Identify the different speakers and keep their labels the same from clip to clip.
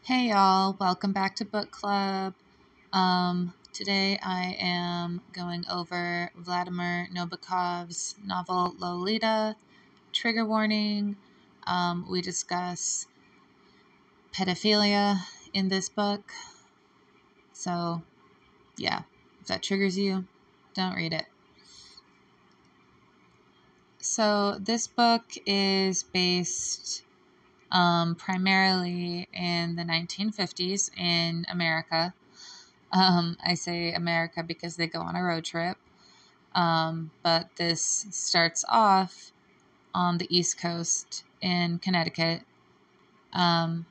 Speaker 1: Hey y'all, welcome back to book club. Today I am going over Vladimir Nabokov's novel Lolita. Trigger warning. We discuss pedophilia in this book. So, yeah, if that triggers you, don't read it. So, this book is based primarily in the 1950s in America. I say America because they go on a road trip. But this starts off on the East Coast in Connecticut. Humbert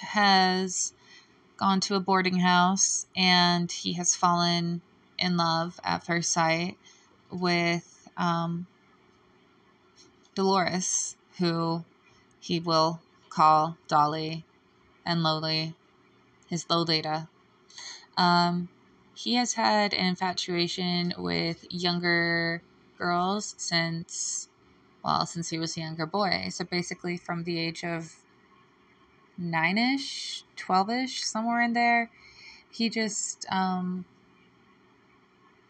Speaker 1: has gone to a boarding house and he has fallen in love at first sight with Dolores, who he will call Dolly and Loli, his Lolita. He has had an infatuation with younger girls since he was a younger boy. So basically from the age of 9-ish, 12-ish, somewhere in there, he just,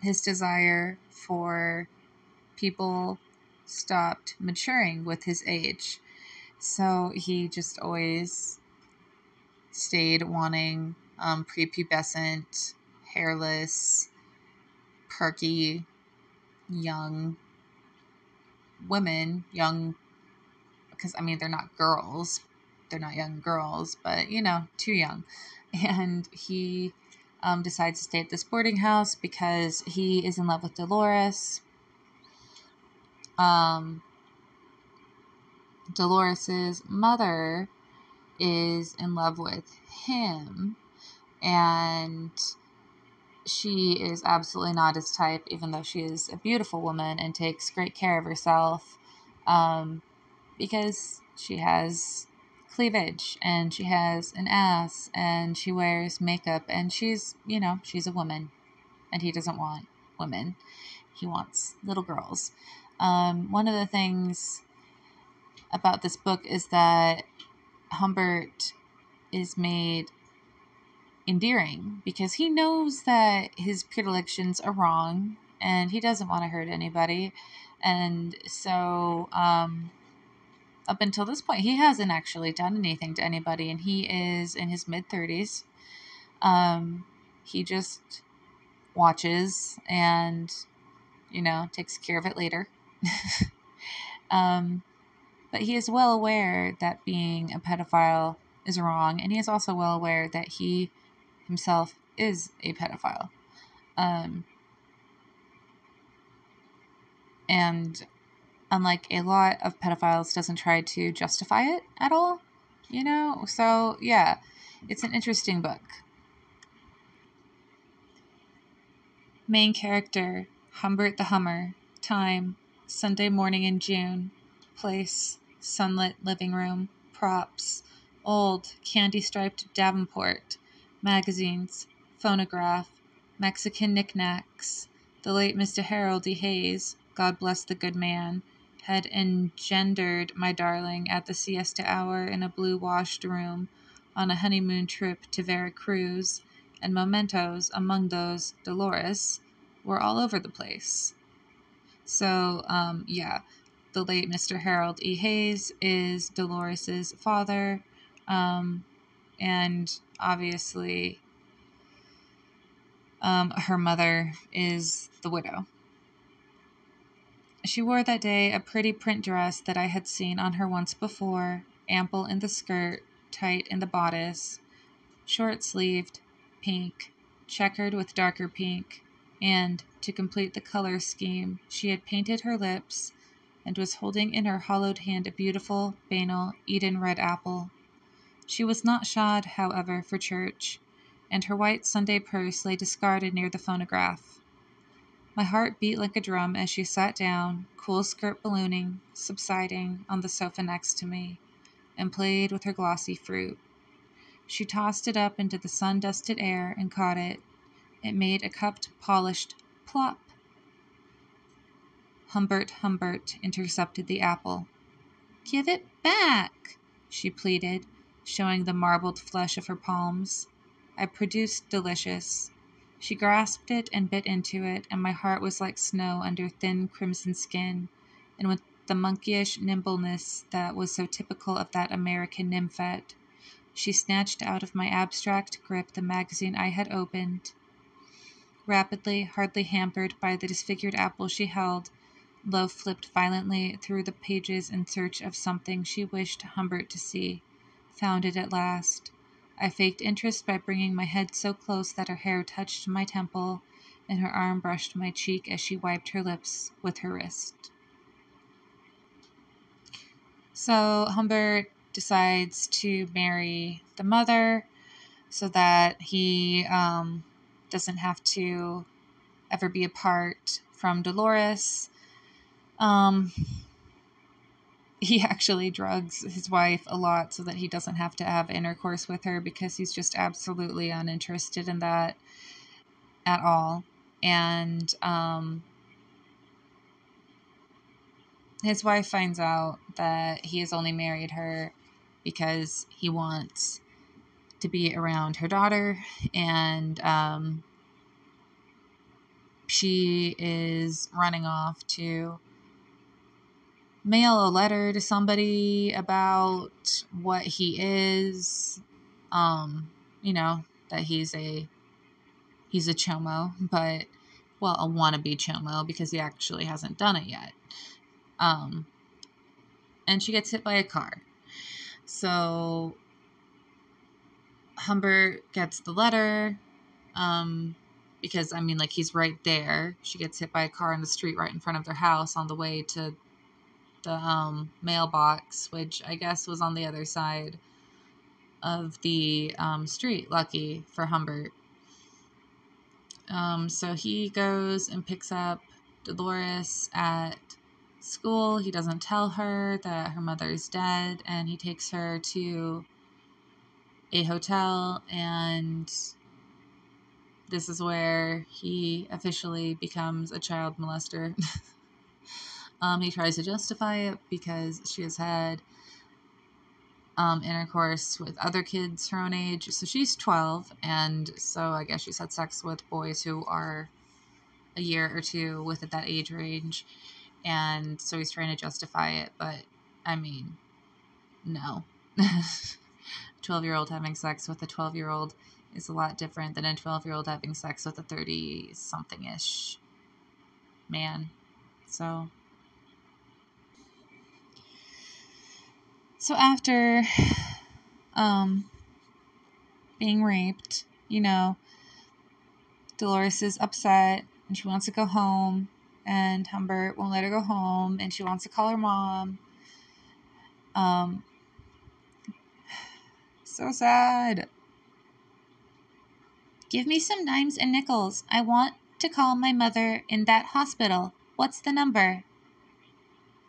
Speaker 1: his desire for people stopped maturing with his age. So he just always stayed wanting prepubescent, hairless, perky, young women, because they're not girls, they're not young girls, but too young. And he decides to stay at this boarding house because he is in love with Dolores. Dolores's mother is in love with him, and she is absolutely not his type, even though she is a beautiful woman and takes great care of herself, because she has cleavage and she has an ass and she wears makeup and she's a woman, and he doesn't want women. He wants little girls. One of the things about this book is that Humbert is made endearing because he knows that his predilections are wrong and he doesn't want to hurt anybody. And so up until this point, he hasn't actually done anything to anybody, and he is in his mid-30s. He just watches and, takes care of it later. But he is well aware that being a pedophile is wrong, and he is also well aware that he himself is a pedophile. And unlike a lot of pedophiles, doesn't try to justify it at all, So, yeah, it's an interesting book. Main character, Humbert the Hummer. Time, Sunday morning in June. Place, sunlit living room. Props, old, candy-striped Davenport. Magazines, phonograph, Mexican knickknacks. The late Mr. Harold E. Hayes, God bless the good man, had engendered my darling at the siesta hour in a blue-washed room on a honeymoon trip to Vera Cruz, and mementos, among those Dolores, were all over the place. So, the late Mr. Harold E. Hayes is Dolores's father, and obviously her mother is the widow. She wore that day a pretty print dress that I had seen on her once before, ample in the skirt, tight in the bodice, short-sleeved, pink, checkered with darker pink, and, to complete the color scheme, she had painted her lips and was holding in her hollowed hand a beautiful, banal, Eden red apple. She was not shod, however, for church, and her white Sunday purse lay discarded near the phonograph. My heart beat like a drum as she sat down, cool skirt ballooning, subsiding, on the sofa next to me, and played with her glossy fruit. She tossed it up into the sun-dusted air and caught it. It made a cupped, polished plop. Humbert intercepted the apple. Give it back, she pleaded, showing the marbled flesh of her palms. I produced Delicious. She grasped it and bit into it, and my heart was like snow under thin crimson skin, and with the monkeyish nimbleness that was so typical of that American nymphette, she snatched out of my abstract grip the magazine I had opened. Rapidly, hardly hampered by the disfigured apple she held, Lo flipped violently through the pages in search of something she wished Humbert to see. Found it at last. I faked interest by bringing my head so close that her hair touched my temple, and her arm brushed my cheek as she wiped her lips with her wrist. So Humbert decides to marry the mother so that he doesn't have to ever be apart from Dolores. He actually drugs his wife a lot so that he doesn't have to have intercourse with her because he's just absolutely uninterested in that at all. And his wife finds out that he has only married her because he wants to be around her daughter, and she is running off to mail a letter to somebody about what he is, that he's a chomo, but, well, a wannabe chomo because he actually hasn't done it yet. And she gets hit by a car. So Humbert gets the letter, because, he's right there. She gets hit by a car in the street right in front of their house on the way to the mailbox, which I guess was on the other side of the street, lucky for Humbert. So he goes and picks up Dolores at school. He doesn't tell her that her mother is dead, and he takes her to a hotel, and this is where he officially becomes a child molester. He tries to justify it because she has had intercourse with other kids her own age. So she's 12, and so I guess she's had sex with boys who are a year or two with at that age range. And so he's trying to justify it, but no. 12-year-old having sex with a 12-year-old is a lot different than a 12-year-old having sex with a 30-something-ish man. So after being raped, Dolores is upset and she wants to go home, and Humbert won't let her go home, and she wants to call her mom. So sad. Give me some dimes and nickels. I want to call my mother in that hospital. What's the number?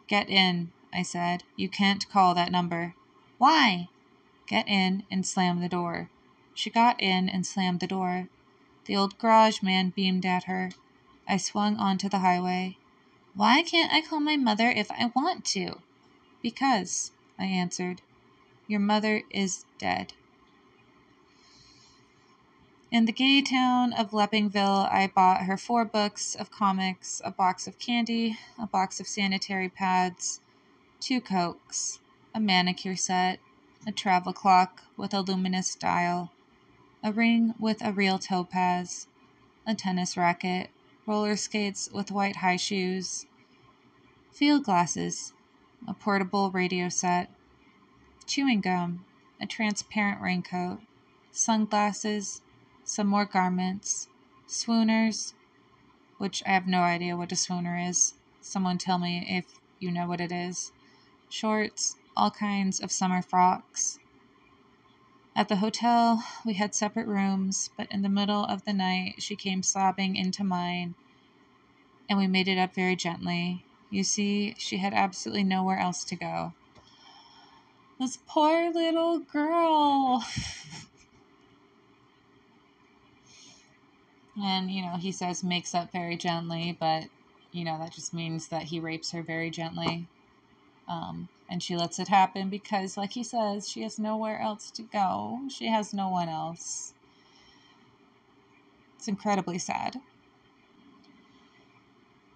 Speaker 1: Get in, I said. You can't call that number. Why? Get in and slam the door. She got in and slammed the door. The old garage man beamed at her. I swung onto the highway. Why can't I call my mother if I want to? Because, I answered. Your mother is dead. In the gay town of Leppingville, I bought her 4 books of comics, a box of candy, a box of sanitary pads, 2 Cokes, a manicure set, a travel clock with a luminous dial, a ring with a real topaz, a tennis racket, roller skates with white high shoes, field glasses, a portable radio set, chewing gum, a transparent raincoat, sunglasses, some more garments, swooners, which I have no idea what a swooner is. Someone tell me if you know what it is. Shorts, all kinds of summer frocks. At the hotel, we had separate rooms, but in the middle of the night, she came sobbing into mine, and we made it up very gently. You see, she had absolutely nowhere else to go. This poor little girl. And, he says makes up very gently, but, that just means that he rapes her very gently. And she lets it happen because, like he says, she has nowhere else to go. She has no one else. It's incredibly sad.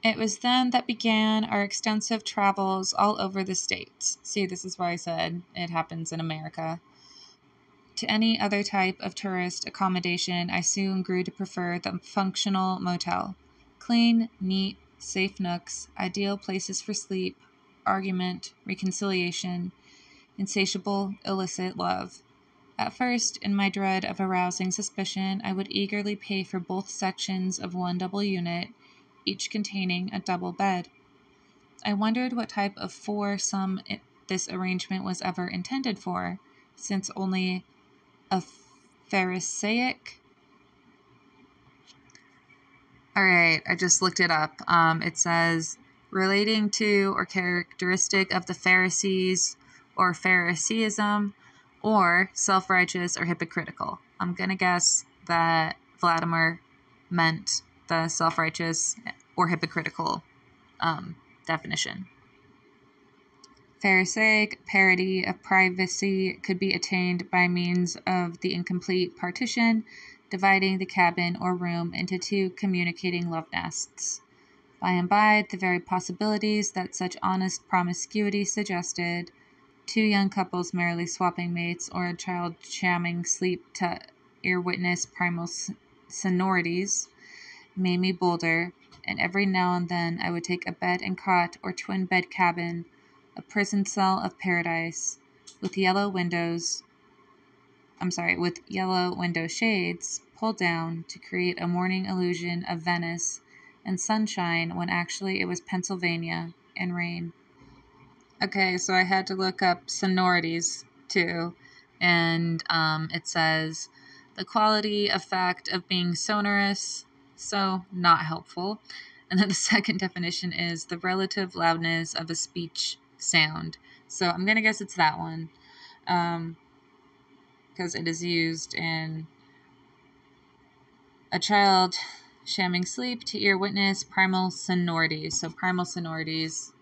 Speaker 1: It was then that began our extensive travels all over the States. See, this is why I said it happens in America. To any other type of tourist accommodation, I soon grew to prefer the functional motel. Clean, neat, safe nooks, ideal places for sleep, argument, reconciliation, insatiable, illicit love. At first, in my dread of arousing suspicion, I would eagerly pay for both sections of one double unit, each containing a double bed. I wondered what type of foursome this arrangement was ever intended for, since only a Pharisaic. All right, I just looked it up. It says relating to or characteristic of the Pharisees or Phariseeism or self-righteous or hypocritical. I'm going to guess that Vladimir meant the self-righteous or hypocritical definition. Pharisaic parity of privacy could be attained by means of the incomplete partition, dividing the cabin or room into two communicating love nests. By and by, the very possibilities that such honest promiscuity suggested, two young couples merrily swapping mates, or a child shamming sleep to ear witness primal sonorities, made me bolder, and every now and then I would take a bed and cot or twin bed cabin, a prison cell of paradise, with yellow window shades pulled down to create a morning illusion of Venice and sunshine when actually it was Pennsylvania and rain. Okay, so I had to look up sonorities too, and it says the quality effect of being sonorous, so not helpful. And then the second definition is the relative loudness of a speech sound. So I'm going to guess it's that one, because it is used in a child shamming sleep to ear witness primal sonorities. So primal sonorities,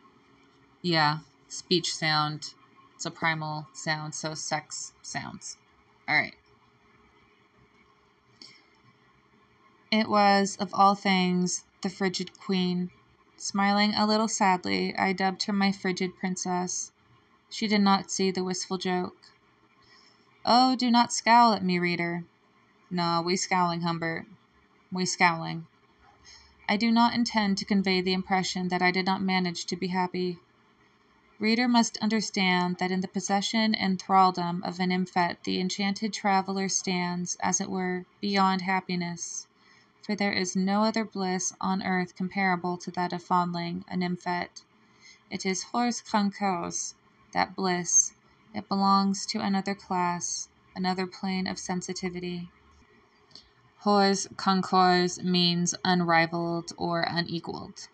Speaker 1: yeah, speech sound. It's a primal sound, so sex sounds. All right. It was, of all things, the frigid queen. Smiling a little sadly, I dubbed her my frigid princess. She did not see the wistful joke. Oh, do not scowl at me, reader. No, we scowling, Humbert. We scowling. I do not intend to convey the impression that I did not manage to be happy. Reader must understand that in the possession and thraldom of an nymphet the enchanted traveler stands, as it were, beyond happiness. For there is no other bliss on earth comparable to that of fondling a nymphet. It is hors concours, that bliss. It belongs to another class, another plane of sensitivity. Hors concours means unrivaled or unequaled.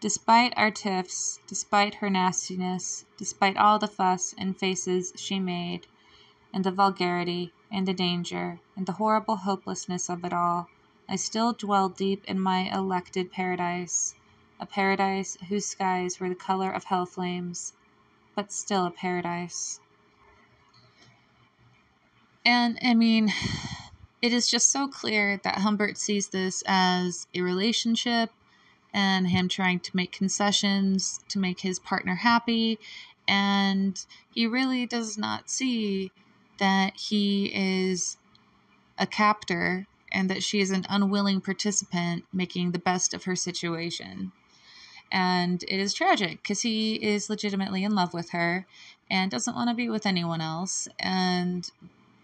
Speaker 1: Despite our tiffs, despite her nastiness, despite all the fuss and faces she made, and the vulgarity, and the danger, and the horrible hopelessness of it all, I still dwelled deep in my elected paradise, a paradise whose skies were the color of hell flames, but still a paradise. And, I mean, it is just so clear that Humbert sees this as a relationship and him trying to make concessions to make his partner happy, and he really does not see that he is a captor and that she is an unwilling participant making the best of her situation. And it is tragic because he is legitimately in love with her and doesn't want to be with anyone else and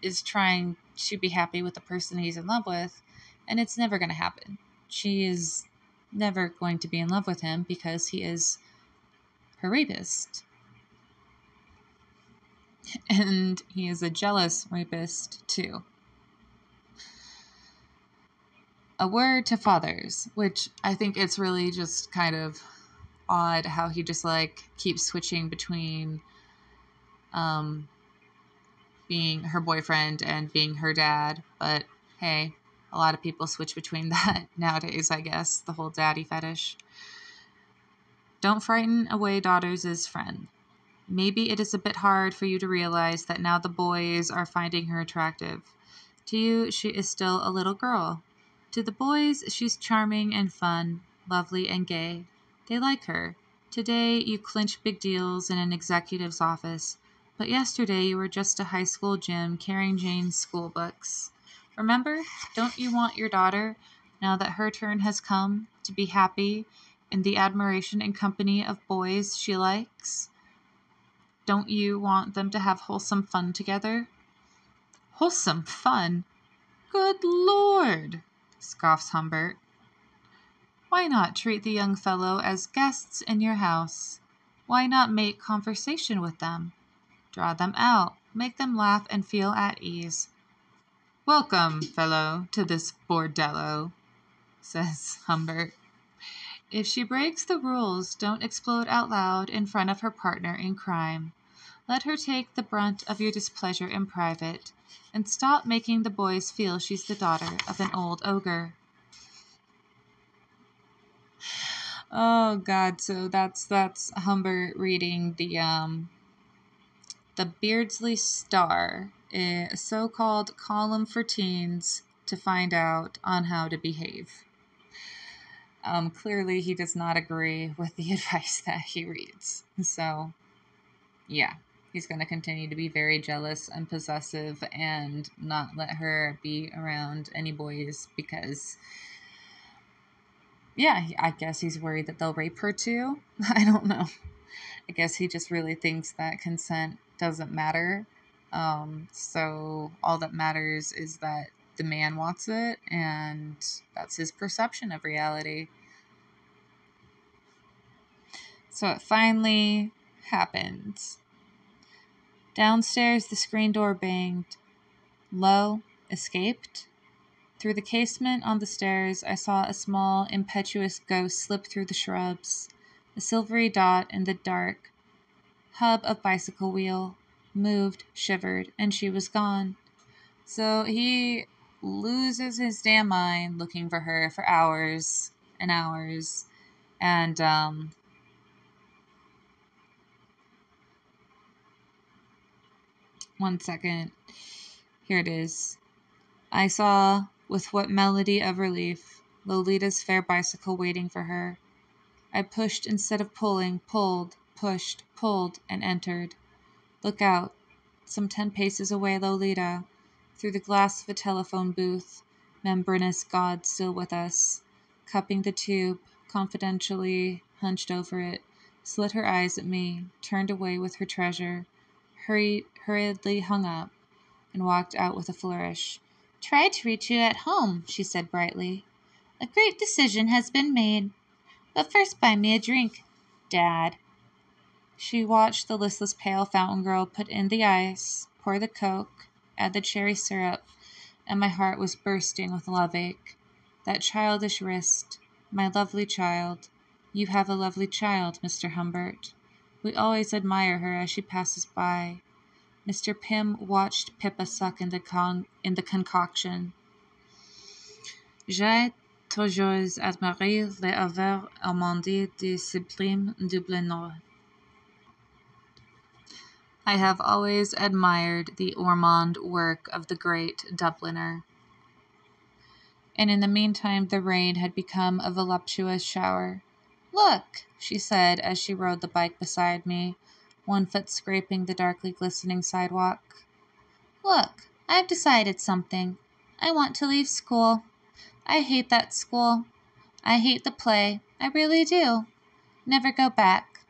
Speaker 1: is trying to be happy with the person he's in love with, and it's never going to happen. She is never going to be in love with him because he is her rapist. And he is a jealous rapist, too. A word to fathers, which I think it's really just kind of odd how he just keeps switching between being her boyfriend and being her dad. But hey, a lot of people switch between that nowadays, I guess, the whole daddy fetish. Don't frighten away daughters' friend. Maybe it is a bit hard for you to realize that now the boys are finding her attractive. To you, she is still a little girl. To the boys, she's charming and fun, lovely and gay. They like her. Today, you clinch big deals in an executive's office, but yesterday you were just a high school gym carrying Jane's school books. Remember, don't you want your daughter, now that her turn has come, to be happy in the admiration and company of boys she likes? Don't you want them to have wholesome fun together? Wholesome fun? Good Lord, scoffs Humbert. Why not treat the young fellow as guests in your house? Why not make conversation with them? Draw them out, make them laugh and feel at ease. Welcome, fellow, to this bordello, says Humbert. If she breaks the rules, don't explode out loud in front of her partner in crime. Let her take the brunt of your displeasure in private, and stop making the boys feel she's the daughter of an old ogre. Oh God! So that's Humbert reading the Beardsley Star, a so-called column for teens to find out on how to behave. Clearly, he does not agree with the advice that he reads. So, yeah, he's going to continue to be very jealous and possessive and not let her be around any boys because, yeah, I guess he's worried that they'll rape her too. I don't know. I guess he just really thinks that consent doesn't matter. So all that matters is that the man wants it, and that's his perception of reality. So it finally happens. Downstairs, the screen door banged. Lo, escaped? Through the casement on the stairs, I saw a small, impetuous ghost slip through the shrubs. A silvery dot in the dark hub of bicycle wheel. Moved, shivered, and she was gone. So he loses his damn mind looking for her for hours and hours. And, one second. Here it is. I saw, with what melody of relief, Lolita's fair bicycle waiting for her. I pushed instead of pulling, pulled, pushed, pulled, and entered. Look out. Some 10 paces away, Lolita. Through the glass of a telephone booth, membranous God still with us. Cupping the tube, confidentially hunched over it, slid her eyes at me, turned away with her treasure, hurriedly hung up, and walked out with a flourish. Tried to reach you at home, she said brightly. A great decision has been made. But first buy me a drink, Dad. She watched the listless pale fountain girl put in the ice, pour the Coke, add the cherry syrup, and my heart was bursting with love ache. That childish wrist, my lovely child. You have a lovely child, Mr. Humbert. We always admire her as she passes by. Mr. Pym watched Pippa suck in the concoction. J'ai toujours admiré les œuvres allemandes du sublime Dublinois. I have always admired the Ormond work of the great Dubliner. And in the meantime, the rain had become a voluptuous shower. Look, she said as she rode the bike beside me, one foot scraping the darkly glistening sidewalk. Look, I've decided something. I want to leave school. I hate that school. I hate the play. I really do. Never go back.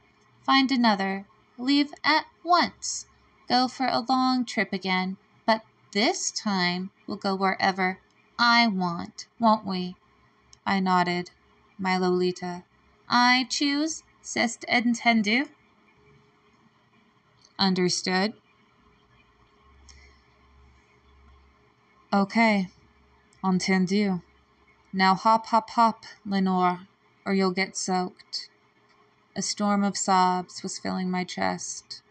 Speaker 1: Find another. Leave at once. Go for a long trip again. But this time we'll go wherever I want, won't we? I nodded. My Lolita. I choose, c'est entendu. Understood. Okay. Entendu. Now hop, hop, hop, Lenore, or you'll get soaked. A storm of sobs was filling my chest.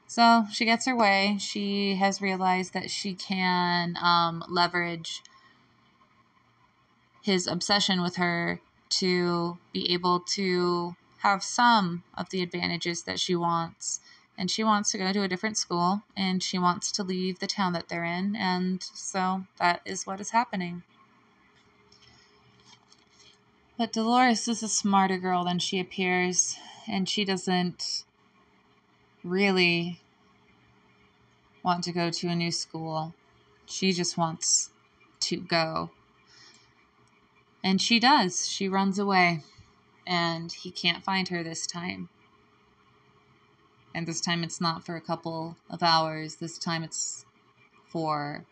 Speaker 1: So she gets her way. She has realized that she can leverage his obsession with her to be able to have some of the advantages that she wants. And she wants to go to a different school, and she wants to leave the town that they're in, and so that is what is happening. But Dolores is a smarter girl than she appears, and she doesn't really want to go to a new school. She just wants to go. And she does. She runs away, and he can't find her this time. And this time it's not for a couple of hours. This time it's for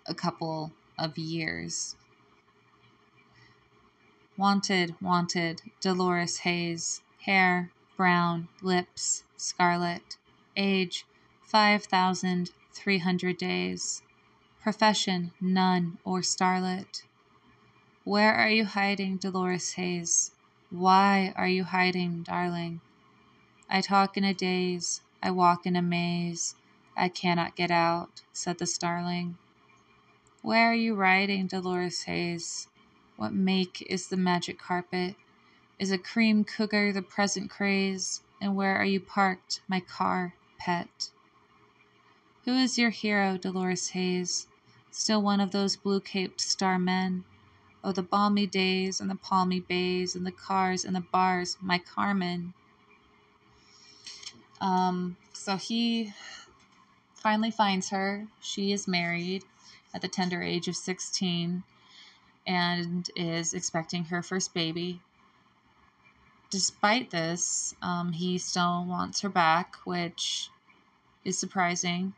Speaker 1: a couple of years. Wanted, wanted, Dolores Hayes. Hair, brown, lips, scarlet. Age, 5,300 days. Profession, nun or starlet. Where are you hiding, Dolores Hayes? Why are you hiding, darling? I talk in a daze, I walk in a maze, I cannot get out, said the starling. Where are you riding, Dolores Hayes? What make is the magic carpet? Is a cream cougar the present craze? And where are you parked, my car, pet? Who is your hero, Dolores Hayes? Still one of those blue-caped star men? Oh, the balmy days and the palmy bays and the cars and the bars, my Carmen. So he finally finds her. She is married at the tender age of 16 and is expecting her first baby. Despite this, he still wants her back, which is surprising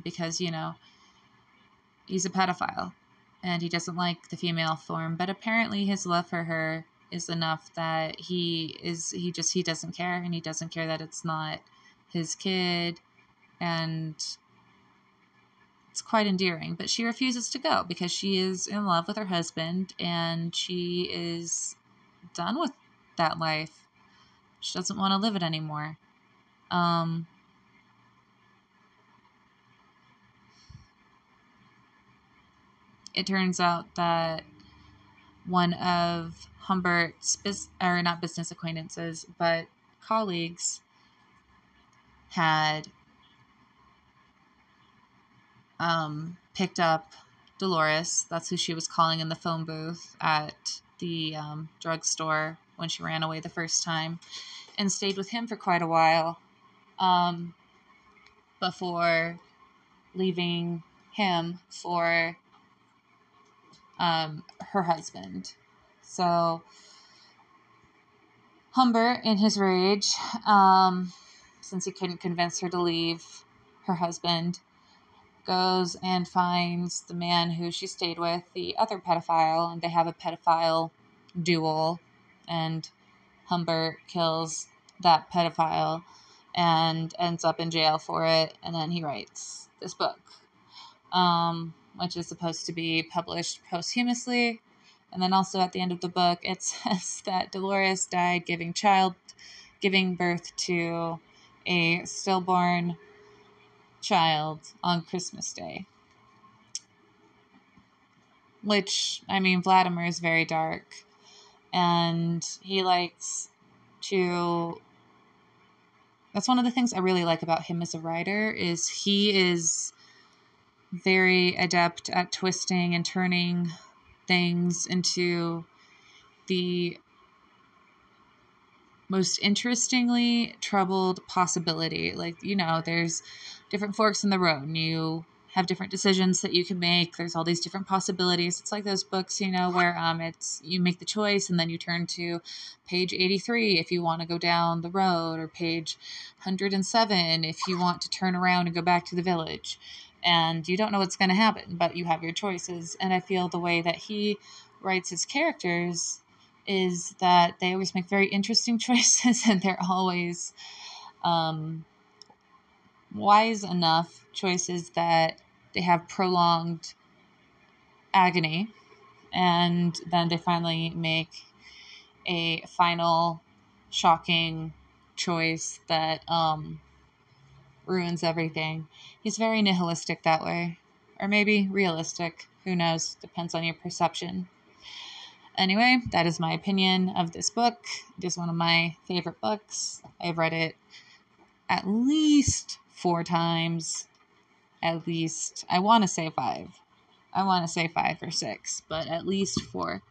Speaker 1: because, he's a pedophile and he doesn't like the female form. But apparently his love for her is enough that he doesn't care, and he doesn't care that it's not his kid, and it's quite endearing. But she refuses to go because she is in love with her husband, and she is done with that life. She doesn't want to live it anymore. It turns out that one of Humbert's not business acquaintances, but colleagues had picked up Dolores. That's who she was calling in the phone booth at the drugstore when she ran away the first time, and stayed with him for quite a while before leaving him for her husband. So Humbert, in his rage, since he couldn't convince her to leave her husband, goes and finds the man who she stayed with, the other pedophile, and they have a pedophile duel, and Humbert kills that pedophile and ends up in jail for it, and then he writes this book, which is supposed to be published posthumously. And then also at the end of the book, it says that Dolores died giving birth to a stillborn child on Christmas Day. Which, Vladimir is very dark, and he likes to... That's one of the things I really like about him as a writer, is he is very adept at twisting and turning things into the most interestingly troubled possibility. There's different forks in the road, and you have different decisions that you can make. There's all these different possibilities. It's like those books, where it's you make the choice and then you turn to page 83 if you want to go down the road, or page 107 if you want to turn around and go back to the village. And you don't know what's going to happen, but you have your choices. And I feel the way that he writes his characters is that they always make very interesting choices, and they're always wise enough choices that they have prolonged agony, and then they finally make a final shocking choice that ruins everything. He's very nihilistic that way, or maybe realistic. Who knows? Depends on your perception. Anyway, that is my opinion of this book. It is one of my favorite books. I've read it at least 4 times. At least. I want to say 5. I want to say 5 or 6, but at least 4.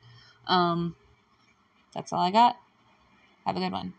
Speaker 1: That's all I got. Have a good one.